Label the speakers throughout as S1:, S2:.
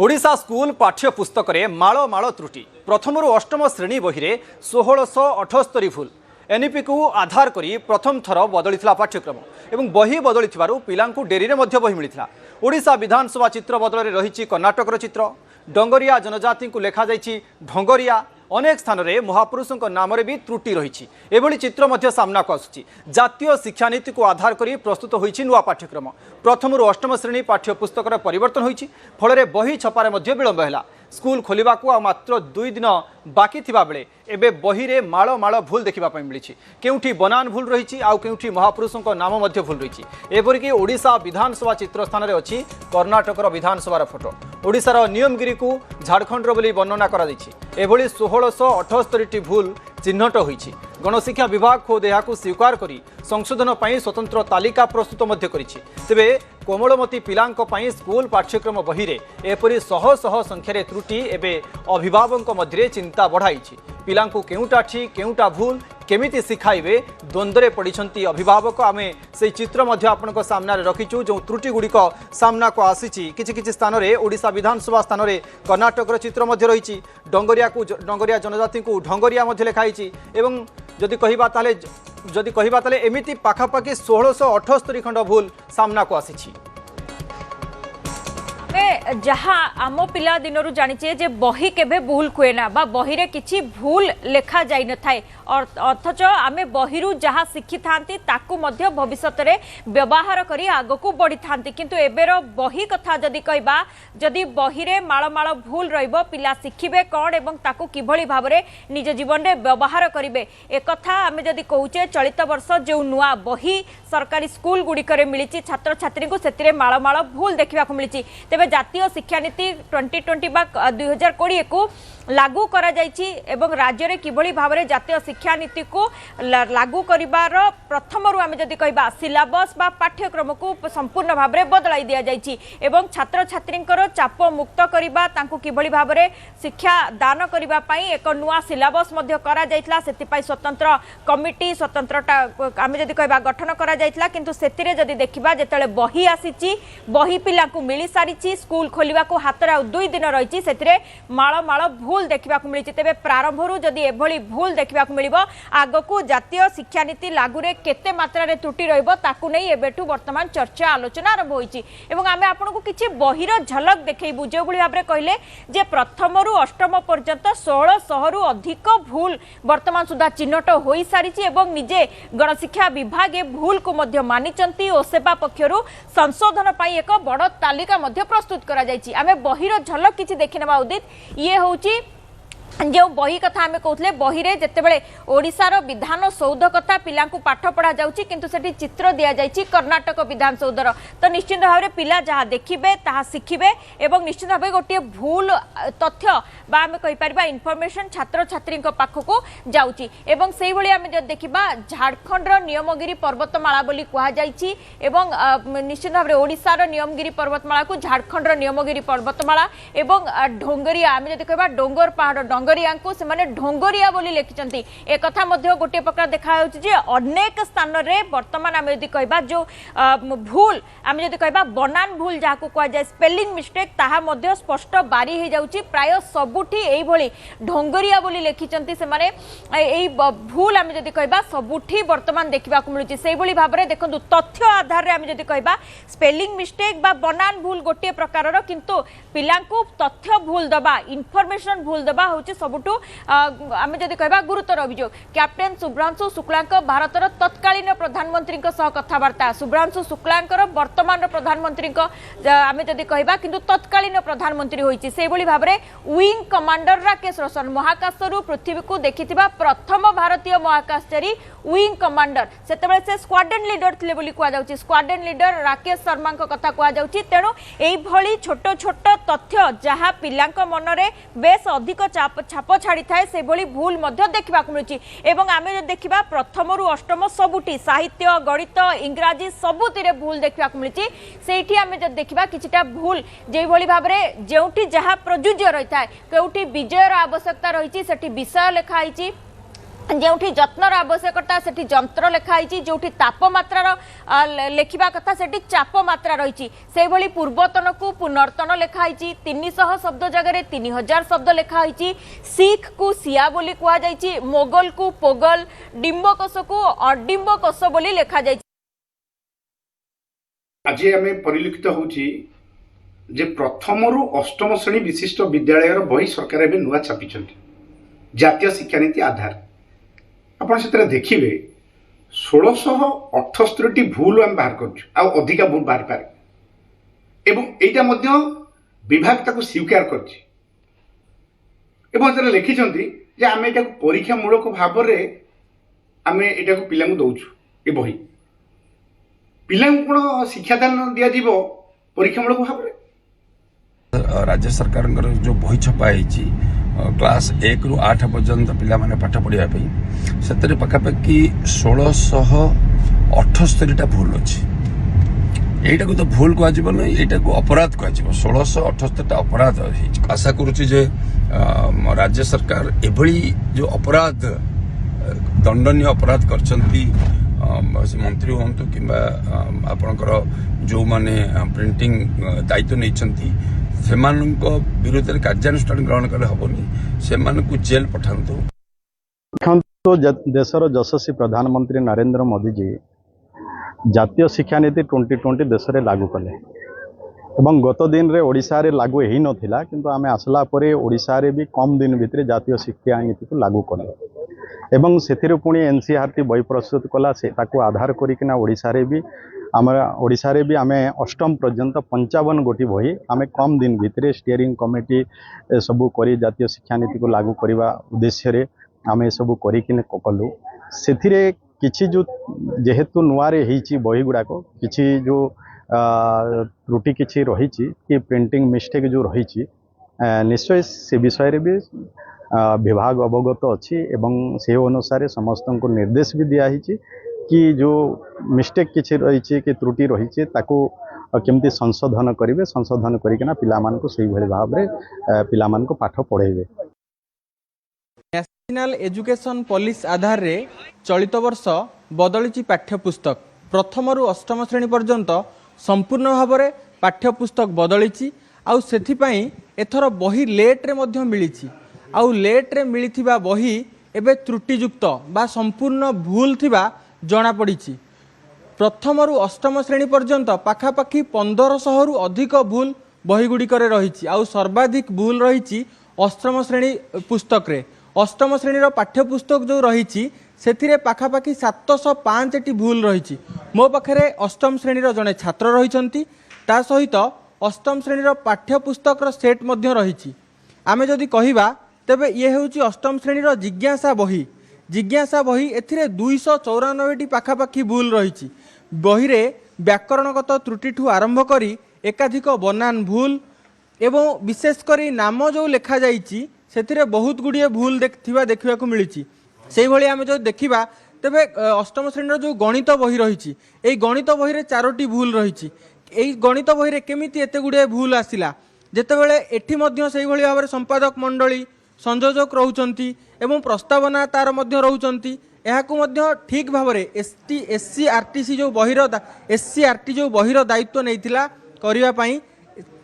S1: Odisha school पाठ्य पुस्तक में माल माल त्रुटि प्रथम अष्टम श्रेणी बही में 1678 भूल एनईपी को आधार करी प्रथम थर बदली पाठ्यक्रम एवं बही बदली पिला डेरी में बही मिलता। ओडिशा विधानसभा चित्र बदल में रही कर्णाटकर चित्र डंगरिया जनजाति को लेखा जाइछि ढंगरिया अनेक स्थान में महापुरुषों नाम भी त्रुटि रही एभली चित्र सामना को आसुछि। जातीय शिक्षानीति को आधार करी प्रस्तुत होइछि नुआ पाठ्यक्रम प्रथम अष्टम श्रेणी पाठ्य पुस्तक परिवर्तन होइछि फल बही छपारे विलंब है। स्कूल खोलिबा को मात्र 2 दिन बाकी थिबा बेले एबे बही रे माळ माळ भूल देखा मिली केउठी बनान भूल रही आउ केउठी महापुरुषों नाम भूल रही एपरिक ओडिशा विधानसभा चित्र स्थान में अच्छी कर्णाटकर विधानसभार फोटो ओडिशार नियमगिरी को झारखंडर बोली वर्णना करा एभली 1678 भूल चिन्हट होइछि। गणशिक्षा विभाग खुद यह स्वीकार करी संशोधन पर स्वतंत्र तालिका प्रस्तुत करिछि। तेबे कोमलमती पिलांक पई स्कूल पाठ्यक्रम बही रे एपरि शह शह संख्यार त्रुटि एबे अभिभावक मध्य चिंता बढ़ाई पिलांकु केउटा ठीक केउटा भूल केमिति शिखाइबे द्वंद्वे पड़िछंती अभिभावक आमे से चित्र मध्य आपनको सामना रे रखिछु जो त्रुटि गुड़िक सामना को आसीछि। किछि स्थान रे ओडिशा विधानसभा स्थान रे कर्णाटकर चित्र मध्य रही डंगरिया जनजाति को ढंगरिया मध्य लिखाई एवं जदि कहिबा ताले एमिति पाखापाखि 1678 खंड भूल सामना को आसीछि।
S2: जहाँ आम पिला दिन जानिचे जे बही केबे भूल हुए ना बा बही रे किछि भूल लेखा जाई न थाए अथच आमे बहिरु जहाँ शिखि थांती ताकु मध्य भविष्यत रे व्यवहार करी आगो को बढ़ी थांती किंतु एबेर बही कथा जदि कहबा जदि बही रे माळ माळ भूल रहिबो पिला शिखिबे कोन एवं ताकु किभली भाबरे निज जीवन रे व्यवहार करिवे ए कथा आमे जदि कहूचे चलित वर्ष जो नुआ बही सरकारी स्कूल गुडी करे मिलिछि छात्र छात्री को सेतिरे माळ माळ भूल देखिबा को मिलिछि। तेबे जातीय शिक्षानीति 2020 बा 2020 को लागू करा जाइछि एवं राज्य रे किभली भाबरे जातीय शिक्षानीति को लागू करिबार प्रथम रु आमे जदि कहबा सिलेबस बा पाठ्यक्रम को संपूर्ण भाबरे बदलाई दिया जाइछि एवं छात्र छात्रींकर चाप मुक्त करिबा तांको किभली भाबरे शिक्षा दान करिबा पई एक नुआ सिलेबस मध्य करा जाइतला सेति पई स्वतंत्र कमिटी स्वतंत्रता आमे जदि कहबा गठन करा जाइतला किंतु सेतिरे जदि देखिबा जेतले बही आसीछि बही पिला को मिली सारिछि स्कूल खोलिबा को हातरा 2 दिन रहिछि सेतिरे माळ माळ भूल देखा मिली तेज प्रारंभ जदि एभली भूल देखा मिल आगक जातीय शिक्षानीति लागू रे केते मात्रा रे त्रुटि रहिबो ताकू नै एबेठू वर्तमान चर्चा आलोचना आरंभ होईछि एवं आमे आपनको किछि बहिर झलक देखैबु जो भली भाबरे कहले जे प्रथम रु अष्टम पर्यंत 1600 रु अधिक भूल वर्तमान सुधा चिन्हट होई सारिछि एवं निजे गणशिक्षा विभाग ए भूल को मध्य मानिचंती ओ सेवा पक्षरु संशोधन पई एक बड़ तालिका मध्य प्रस्तुत करा जाइछि। आमे बहिर झलक किछि देखिनबा उदित ये होउछि जो बही कथा आमे कहूले बही रे जेतेबेले ओडिशार विधान सौध कथा पिला पाठ पढ़ा जाउची किंतु सेठी चित्र दिया जाइची कर्णाटक विधान सौधर तो निश्चित भाव में पिला जहाँ देखिबे ताहा शिखिबे एवं निश्चित भाव गोटे भूल तथ्य बा आमे कहि परिबा इनफॉरमेशन छात्र छात्री पाखक जाउची एवं सेहि भली आमे जब देखिबा झारखंडर नियमगिरी पर्वतमाला बोली कहा जाइची एवं निश्चित भाव में ओडिशार नियमगिरी पर्वतमाला को झारखंडर नियमगिरी पर्वतमाला एवं ढोंगरिया आमे जदि कहबा डोंगर पहाड़ डंगरिया को से ढोंगरिया बोली लिखिचंती ए कथा मध्य गोटे प्रकार देखा होउछि जे अनेक स्थान रे वर्तमान आमे यदि कहबा जो भूल आमे यदि कहबा बनान भूल जाको कहा जाय स्पेलिंग मिस्टेक ताहा मध्य स्पष्ट बारी हे जाउछि प्राय सबुठी एई भली ढोंगरिया बोली लिखिचंती से माने एई भूल आमे यदि कहबा सबुठी वर्तमान देखिबा को मिलुछि सेई भली भाबरे देखंतु तथ्य आधार रे आमे यदि कहबा स्पेलिंग मिस्टेक बा बनान भूल गोटे प्रकारर किंतु पिलांकु तथ्य भूल दबा इनफॉरमेशन भूल दबा होछि सबुठू आमे जदि कहबा गुरुतर अभियोग। कैप्टेन शुभ्रांशु शुक्लांक भारतर तत्कालीन प्रधानमंत्री सह कथबार्ता शुभ्रांशु शुक्लांकर वर्तमान प्रधानमंत्री आमे जदि कहबा किंतु तत्कालीन प्रधानमंत्री होइछि से भली भाबरे विंग कमांडर राकेश रोशन महाकाशरु पृथ्वी को देखिथिबा प्रथम भारतीय महाकाशचारी विंग कमांडर सेतेबेले से स्क्वाड्रन लीडर थिले बोली कहा जाउछि स्क्वाड्रन लीडर राकेश शर्मा कथा कहा जाउछि तेणु एई भली छोट छोट तथ्य जहाँ पिलांक मनरे बेस अधिक छाप छाड़ी थाए से भली भूल मध्य देखा मिलुछि एवं आमे देखिबा प्रथम रु अष्टम सबुठी साहित्य गणित इंग्राजी सबुतिरे भूल देखा मिलुछि सेठी आमे जब देखिबा किछिटा भूल जे भली भाबरे जेउठी जहाँ प्रयोज्य रही थाए केउठी विजयर आवश्यकता रही सेठी विषय लेखा आइछि जोठी जत्नर आवश्यकता सेठी जंत्र लिखाई जो तापमात्रार लेखिबा कथा सेठी चापमात्रा रही से भली पूर्वतन को पुनर्तन लिखाई 300 शब्द जगह 3000 शब्द लिखाई सिख को सिया बोली कहा जायछि मोगल को पोगल डिम्बकस को अडिम्बकस बोली लिखा जायछि।
S3: आज आम परिलक्षित होउछि जे प्रथम रु अष्टम श्रेणी विशिष्ट विद्यालय बही सरकार एवं नुआ छापी जातीय शिक्षानीति आधार आप देखिए 1678 भूल आम बाहर कर अधिका भूल बाहर पारे एटा विभाग ताको स्वीकार कर लिखिं जे आम एटा परीक्षामूलक भाव में आम एटा पिला दौचु ए बही पिला कौन शिक्षादान दि परीक्षामूलक भाव में
S4: राज्य सरकार जो बही छपा क्लास 1 रु 8 पर्यंत पिला माने पाठ पढ़िया से पाखापाखि 1678 भूल अच्छी यहीटा को तो भूल कह ना को अपराध कह 1678 अपराध आशा करुच्ची जे राज्य सरकार एभली जो अपराध दंडनीय अपराध करछंती मंत्री हूँ कि आपणकर जो माने प्रिंटिंग दायित्व नहीं से विरुद्ध कार्यानुष्ठान ग्रहण कले हेनी से जेल पठातु।
S5: तो देशर यशस्वी प्रधानमंत्री नरेंद्र मोदी जी जातीय शिक्षा नीति 2020 देश में लागू कले एवं गत दिन रे ओडिशा रे लागू ही नथिला किंतु आमे आसला परे ओडिशा रे भी कम दिन भितर जातीय शिक्षा नीति को लागू कले एवं सेथिरे पुणी एनसीईआरटी बही प्रस्तुत कला से ताको आधार करिकिना ओडिशा रे भी ओडिशा रे भी आमे अष्टम पर्यंत 55 गोटी बही आमे कम दिन भितर स्टीयरिंग कमिटी सबू करी जातीय शिक्षा नीति को लागू करने उद्देश्य रे आमे सबू करिकिने कलु सेथिरे किछि जो जेहेतु नुआरे हिची बही गुड़ाक किछि जो त्रुटि किछि रहिछि कि प्रिंटिंग मिस्टेक जो रहिछि निश्चय से विषय रे भी विभाग अवगत अच्छी एवं से अनुसार समस्त को निर्देश भी दिया कि जो मिस्टेक किछि रही कि त्रुटि रही ताको केमती संशोधन करेंगे संशोधन करना पिलामानकु सही भली भाव में पिलामानकु पाठ पढ़ेबे।
S6: नेशनल एजुकेशन पॉलिसी आधार रे चलित वर्ष बदली पाठ्यपुस्तक प्रथम रु अष्टम श्रेणी पर्यंत संपूर्ण भाव में पाठ्यपुस्तक बदली आउ सेथिपाई एथर बही लेट रे मध्य मिलिछि आउ लेट रे मिलिथिबा बही एबे त्रुटियुक्त बा संपूर्ण भूल थिबा जणा पड़िछि। प्रथम रु अष्टम श्रेणी पर्यंत पाखापाखि 1500 रु अधिक भूल बहीगुड़िक रही आउ सर्वाधिक भूल रही अष्टम श्रेणी पुस्तक रे अष्टम श्रेणीर पाठ्यपुस्तक जो रही से पाखापाखि 705 भूल रही मो पाखे अष्टम श्रेणीर जड़े छात्र रही सहित अष्टम श्रेणीर पाठ्यपुस्तक सेट रही आमे जदि कहिबा तेबे ये होची अष्टम श्रेणीर जिज्ञासा बही एथिरे 294 पाखापाखि भूल रही बही रे व्याकरणगत त्रुटि ठू आरंभ करी एकाधिक बनान भूल एवं विशेषकर नाम जो लिखा जाइछि सेथिरे बहुत गुड़िए भूल देखा मिली से भाई आम जो देखा तेबे अष्टम श्रेणी जो गणित बही रही यही गणित बही रे 4टी भूल रही यही गणित बही रे केमिति एते गुड़िए भूल आसिला जेतेबेले एठी मध्य सेही भली भाव संपादक मंडली संयोजक रहउचंती एवं प्रस्तावना तार मध्य रहउचंती एहाकु मध्य ठीक भाव में एससी आरटीसी जो बहिर एससी आरटी जो बहिर दायित्व नैतिला करिवा पई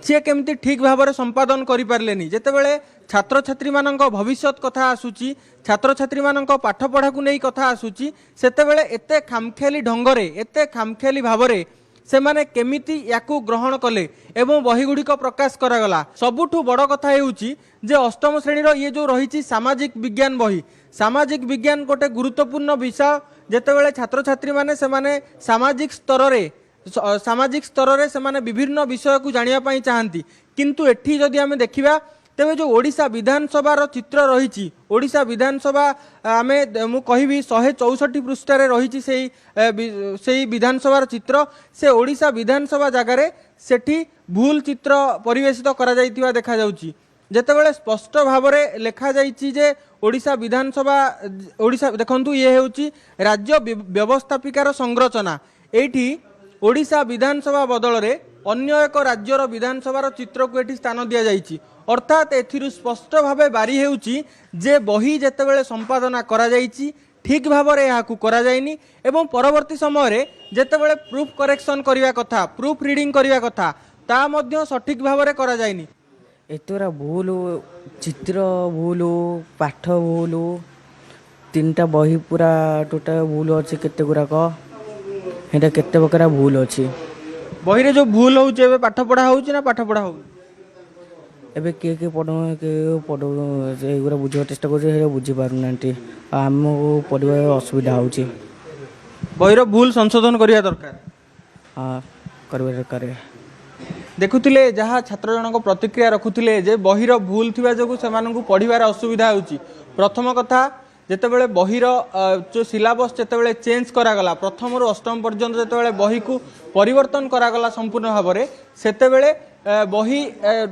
S6: सी केमती ठीक भाव में संपादन करें जितेबाला छात्र छात्री मानक भविष्य कथा आसूची छात्र छात्री मानक पाठ पढ़ा को नहीं कथा आसूची सेतेबेले एते खामखियाली ढंगरे एते खामखियाली भाव में से माने केमिति याकू ग्रहण कले एवं बहीगुड़िक प्रकाश करागला सबुठु बड़ कथा हेउची जे अष्टम श्रेणीर ये जो रही सामाजिक विज्ञान बही सामाजिक विज्ञान गोटे गुरुत्वपूर्ण विषय जेतेबेले छात्र छात्री माने से माने सामाजिक स्तर रे से माने विभिन्न विषय को जानिया पाई चाहती किंतु एठी जदि आमे देखिबा तेबे जो ओडिशा विधानसभा चित्र रही ओडिशा विधानसभा आमे मु कहिबी 164 पृष्ठारे रही से विधानसभा चित्र से ओडिशा विधानसभा जगार सेठी भूल चित्र परिवेशित करा जाइतिबा देखा जाउची जेतेबेले स्पष्ट भाव में लिखा जाइछि जे ओडिशा विधानसभा ओडिशा देखंतु ये हेउची राज्य व्यवस्थापिकार संरचना एठी ओडिशा विधानसभा बदल रे अन्य एक राज्यर विधानसभा चित्र को एठी स्थान दि जाइछि अर्थात एथिरु स्पष्ट भावे बारी हेउछि जे बही जेतेबेले संपादना करा जाइछि ठीक भावरे याकू करा जाइनी एवं परवर्ती समय रे जेतेबेले प्रूफ करेक्शन करिवा कथा प्रूफ रीडिंग करिवा कथा ता मध्य सठिक भावरे करा जाइनी
S7: एतरा भूल चित्र भूल पाठ भूल 3टा बही पूरा टोटल भूल अच्छे केते गुराक हेटा केते प्रकार भूल अच्छी
S6: बही रे जो भूल होउचे एबे पाठ पढ़ा होउची ना पाठ पढ़ा होउची
S7: एबे के पढ़ो एगुरा बुझा चेष्टा कर बुझी पारना आमको पढ़वा असुविधा होउची
S6: बहीर भूल संशोधन करिया दरकार
S7: हाँ करबे दरकार
S6: देखुथिले जहाँ छात्र जनक प्रतिक्रिया रखुथिले जे बहीर भूल थिबा जोगु सेमानकु पढ़िबार असुविधा होउची प्रथम कथा जेतेबेले बहीर जो सिलेबस जेतेबेले चेंज करागला प्रथम रु अष्टम पर्यंत जेतेबेले बही को परिवर्तन करागला संपूर्ण भावरे सेतेबेले बही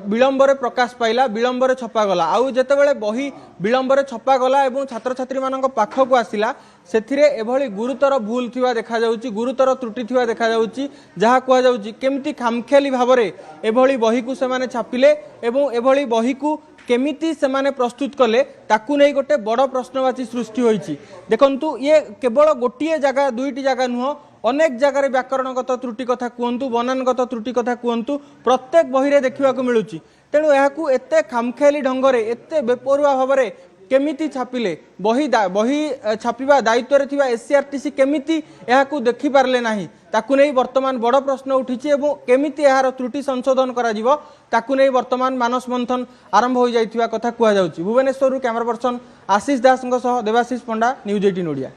S6: विलंबरे प्रकाश पाइला विलंबरे छपागला आउ जेतेबेले बही विलंबरे छपागला एवं छात्र छात्री मानक पाखकु आसिला सेथिरे एभली गुरुतर भूल थिबा देखा जाउची गुरुतर त्रुटि थिबा देखा जाउची जहा कुआ जाउची केमिति खामखेली भावरे एभली बही को सेमाने छापिले एवं एभली बही को केमिति सेमाने प्रस्तुत कले ताकू नहीं गोटे बड़ प्रश्नवाची सृष्टि होईची देखंतु ये केवल गोटिए जगह दुईटी जगह नुह अनेक जगार व्याकरणगत त्रुटि कथा कहतु बनानगत त्रुटि कथा कहतु प्रत्येक बही देखा मिलूँ तेणु यहाँ एते खामखेली ढंगरे एते बेपरुआ भाव में केमिति छापिले बही बही छापिबा दायित्व रे थिबा एससीआरटीसी केमिति एहाकू देखि पारले नाही ताकू नै वर्तमान बड़ प्रश्न उठिछि एवं केमिति एहार त्रुटि संशोधन करा जिवो ताकू नै वर्तमान मानस मंथन आरंभ हो जाइथिबा कथा कुआ जाउछि। भुवनेश्वर कैमरा पर्सन आशीष दास सह देवाशीष पंडा न्यूज 18 ओडिया।